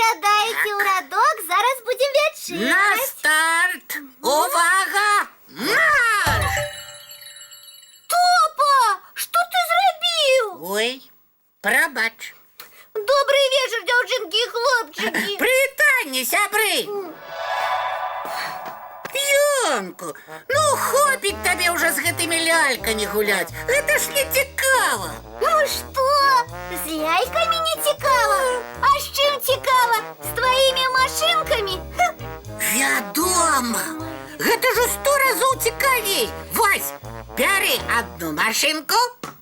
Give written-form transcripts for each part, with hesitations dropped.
Сядаеце ў радок, зараз будзем вячэраць. На старт! Увага! Марш! Топа! Што ты зрабіў? Ой, прабач. Добрый вечар, дзяўчынкі і хлопчыкі. Прывітанне, сябры! Ёнку, ну хопіць табе ўжо з гэтымі лялькамі гуляць. Гэта ж не цікава. Ну што? З лялькамі не цікава? А з чым цікава? З тваімі машынкамі? Вядома! Гэта ж у 100 разоў цікавей. Вось, бяры одну машынку,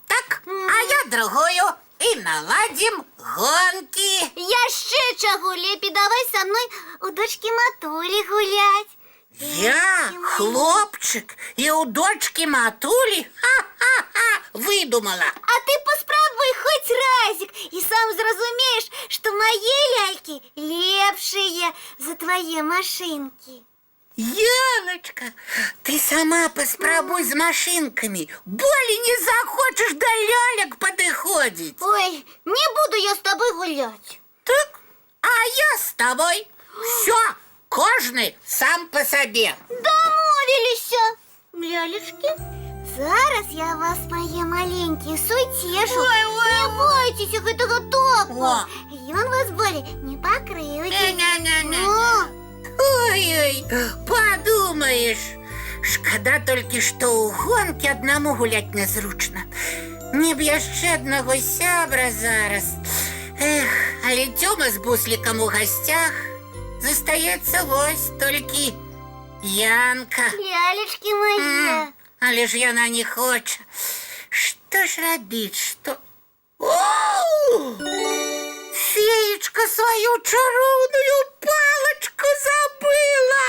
так, а я другую, і наладзім гонкі. Яшчэ чаго, лепей давай са мной у дочкі Матулі гуляць. Я, хлопчик, і у дочки Матулі? Ха-ха-ха, выдумала. А ты паспрабуй хоць разик, і сам зразумееш, што мае лялькі лепшыя за твае машынкі. Яночка, ты сама паспрабуй з машинками. Болей не захочешь до лялек подыходить. Ой, не буду я с тобой гулять. Так, а я с тобой. Все, кожный сам по себе. Домовились. Лялечки, зараз я вас, мои маленькие, суцешу. Не бойтесь гэтага топа. Ён вас болей не покрыўдзіць. Не-не-не-не. Ой-ой, подумаешь. Шкода только, что у гонки одному гулять незручно. Не б яшчэ аднаго сябра зараз. Эх, але Тёма з бусликом у гостях. Застаецца вось толькі Янка. Лялечки мои. Але ж яна не хоча. Што ж рабіць, што... О! Феечка свою чароўную палочку забыла.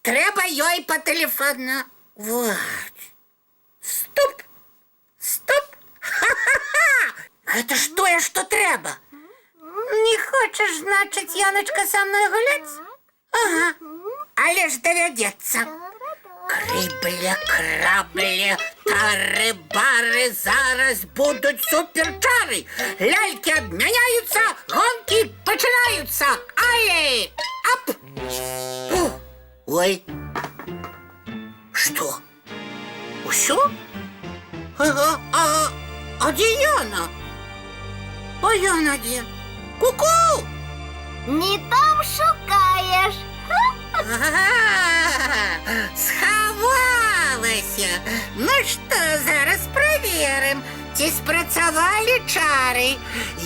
Трэба ёй патэлефанаваць. Стоп! Стоп! Ха-ха-ха! Гэта ж тое, што трэба. Не хочаш, значыць, Яночка, са мной гуляць? Ага. Але ж давядзецца. Крыбле-крабле, тары-бары, зараз будут суперчары. Ляльки обменяются, гонки починаются. Ай! Ап! Ой! Что? Усё? Ага, а где Яна? А Яна где? Ку-ку! Не там шукаешь. Сховалася. Ну што, зараз праверым, ці спрацавалі чары.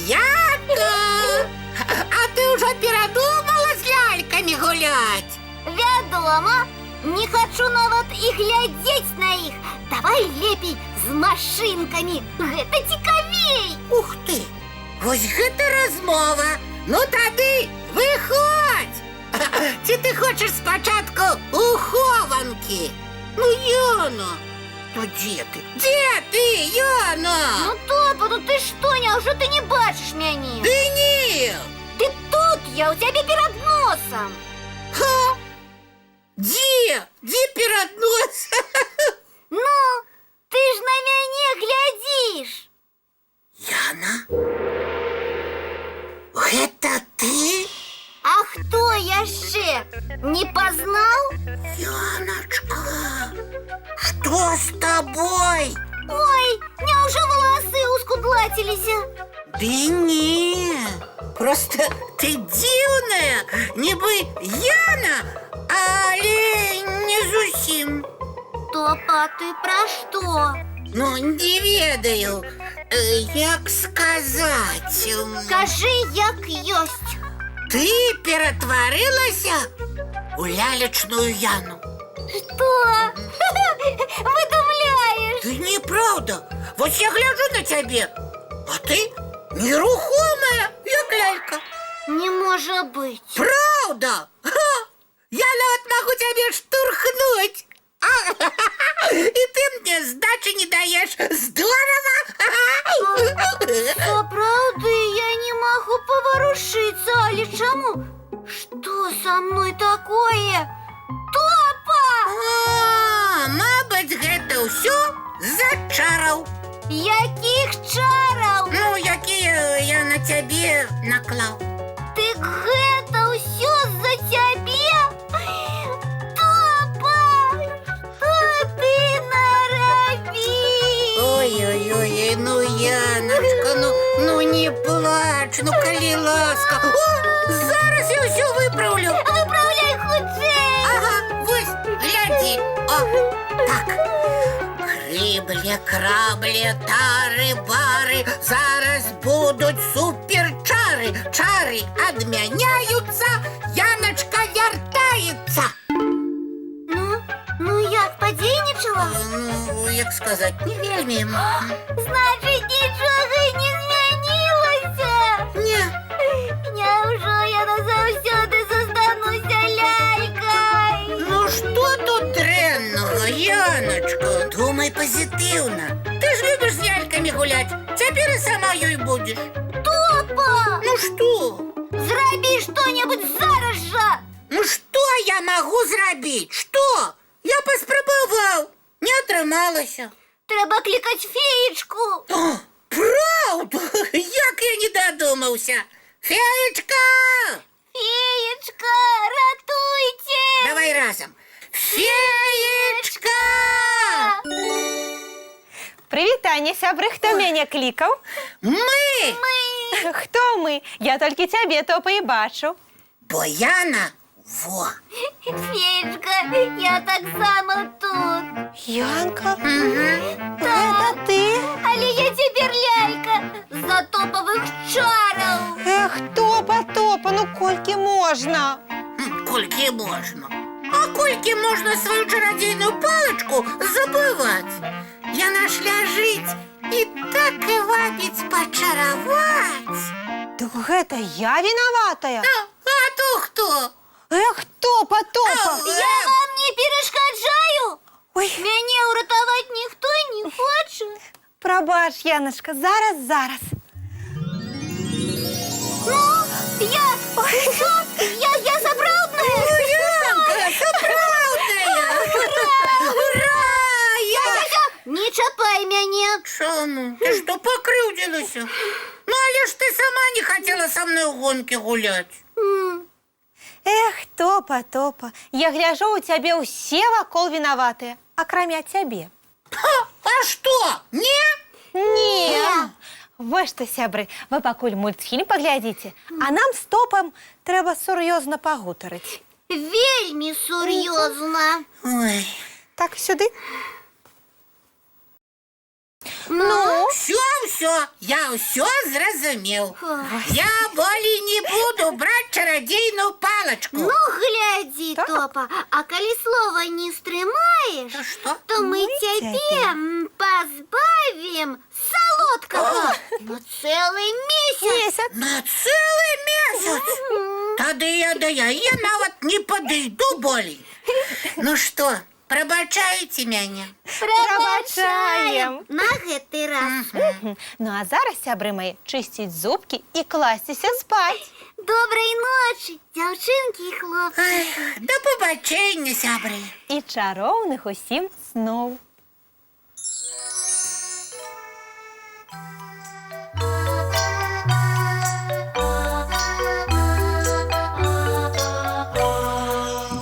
Я тут. А ты ўжо перадумала з лялькамі гуляць? Вядома, не хочу нават і глядзець на іх. Давай лепей з машынкамі, гэта цікавей. Ух ты, вось гэта размова. Ну тады выходзь. Ці ты хочаш спачатку у хованкі? Ну, Яна, ну дзе ты? Дзе ты, Яна? Ну, Топа, ну ты што, няўжо ты не бачыш мяне? Ды не! Ты тут, я у цябе перад носам. Ха? Дзе? Дзе перад носам? Ну, ты ж на мяне глядзіш. Яна? Гэта ты? А хто яшчэ? Не пазнаў? Яночка, что с тобой? Ой, няўжо валасы ускудлаціліся? Да не, просто ты дзіўная, нібы Яна, але не зусім. Топа, ты пра што? Ну, не ведаю, як сказаць. Кажы, як ёсць. Ты ператварылася у лялечную Яну. Што? Выдумляеш? Ты неправда. Вот я гляжу на тебе, а ты нерухомая, як лялька. Не можа быць. Правда? Ха! Я нават могу тебе штурхнуть. И ты мне сдачи не даешь. Здорово! Сапраўды, я не магу паварушыцца, але чаму? Што са мной такое? Топа! Мабыць, гэта ўсё з-за чараў. Якіх чараў? Ну, якія я на цябе наклаў. Ты Дык гэта ўсё з-за цябе? Топа, што ты нарабіў? Ой-ой-ой, ну, Яночка, ну не плач, ну, калі ласка. О, зараз я ўсё выпраўлю. Выпраўляй хутчэй. Ага, вось, глядзі. О, так. Крыбле, крабле, тары, бары, зараз будуць суперчары. Чары адмяняюцца, Яночка вяртаецца. Ну як, падзейнічала? Ну, як сказаць, не вельмі. Значыць, нічога не змянілася. Не. Няўжо я назаўсёды застануся лялькай? Ну што тут дрэннага, Яночка? Думай пазітыўна. Ты ж любіш з лялькамі гуляць. Цяпер і сама ёй будзеш. Топа! Ну што? Зрабі што-небудзь зараз жа! Ну што я магу зрабіць? Што? Я паспрабаваў. Не атрымалася. Трэба клікаць феечку. О, праўда? Як я не дадумаўся. Феечка! Феечка, ратуйце! Давай разам. Феечка! Прывітанне, сябры, хто мяне клікаў? Мы! Хто мы? Я толькі цябе топа і бачу. Бо Яна, во. Феечка, я таксама тут. Янка, Угу. гэта ты? Але я цяпер лялька з-за топавых чараў. Эх, топа, ну колькі можна? Колькі можна? А колькі можна сваю чарадзейную палачку забываць? Яна ж ляжыць і так і вабіць пачараваць. Так гэта я вінаватая? А то хто? Эх, топа! Я вам не перашкаджаю? Ой, Мяне ўратаваць ніхто не хоча. прабач, Яночка, зараз. Ну, Що? Я сапраўдная? Янка, сапраўдная! Ура! Не чапай мяне. Чаму? Ты што, пакрыўдзілася? Ну, але ж ты сама не хацела са мной у гонкі гуляць. Эх, топа, я гляжу, у цябе ўсе вакол вінаватыя, акрамя цябе. А што? Не? Не. Вось што, сябры, вы пакуль мультфільм паглядзіце, а нам з топам трэба сур'ёзна пагутарыць. Вельмі сур'ёзна. Ой. Так, сюды. Ну? Всё, я ўсё зразумеў. Я болей не буду браць чарадзейную палачку. Ну, глядзі, Так. Топа, а калі слова не стрымаеш, То што? то мы цябе пазбавім салодкага на цэлы месяц. На цэлы месяц? Тады я да яе нават не падыйду болей. Ну што, прабачаеце мяне? Прабачаем. На гэты раз. Ну, а зараз, сябры мои, чысціць зубкі і класціся спаць. Добрай ночы, дзяўчынкі і хлопцы. Эх, да пабачэння, сябры. І чароўных усім сноў.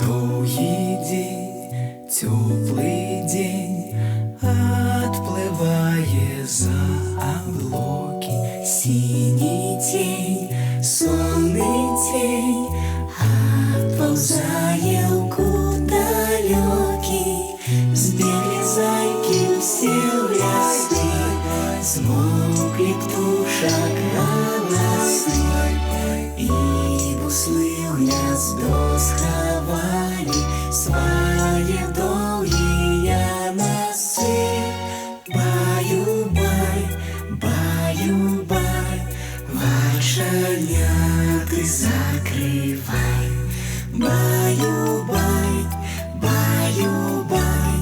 Доўгі дзень, цёплы дзень, адплывае за аблокі. Сіні цень, сонны цень, адпаўзае ў кут далёкі. Збеглі зайкі ўсе ў лясы, змоўклі птушак галасы. І буслы ў гняздо схавалі свае доўгія носы. Баю-бай, баю-бай, вачаняты закрывай. Баю-бай, баю-бай,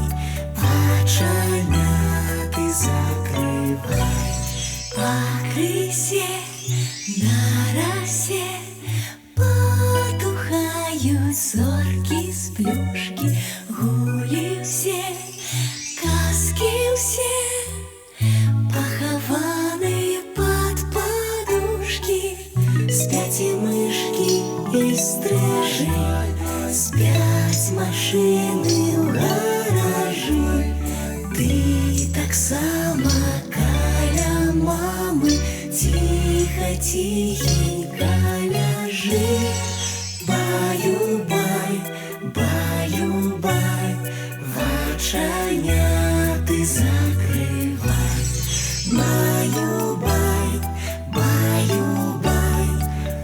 вачаняты закрывай. Пакрысе на расе потухаюць зоркі з плюшкі. Гулі ўсе, казкі ўсе, пахаваныя пад падушкі. Спяць і мышкі, сама каля мамы, тихо, тихенько ляжи. Баю-бай, баю-бай, вачаняты закрывай. Баю-бай, баю-бай,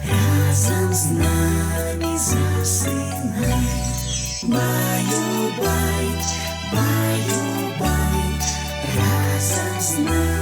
разом с нами засынай. Баю-бай, баю-бай, разом с нами.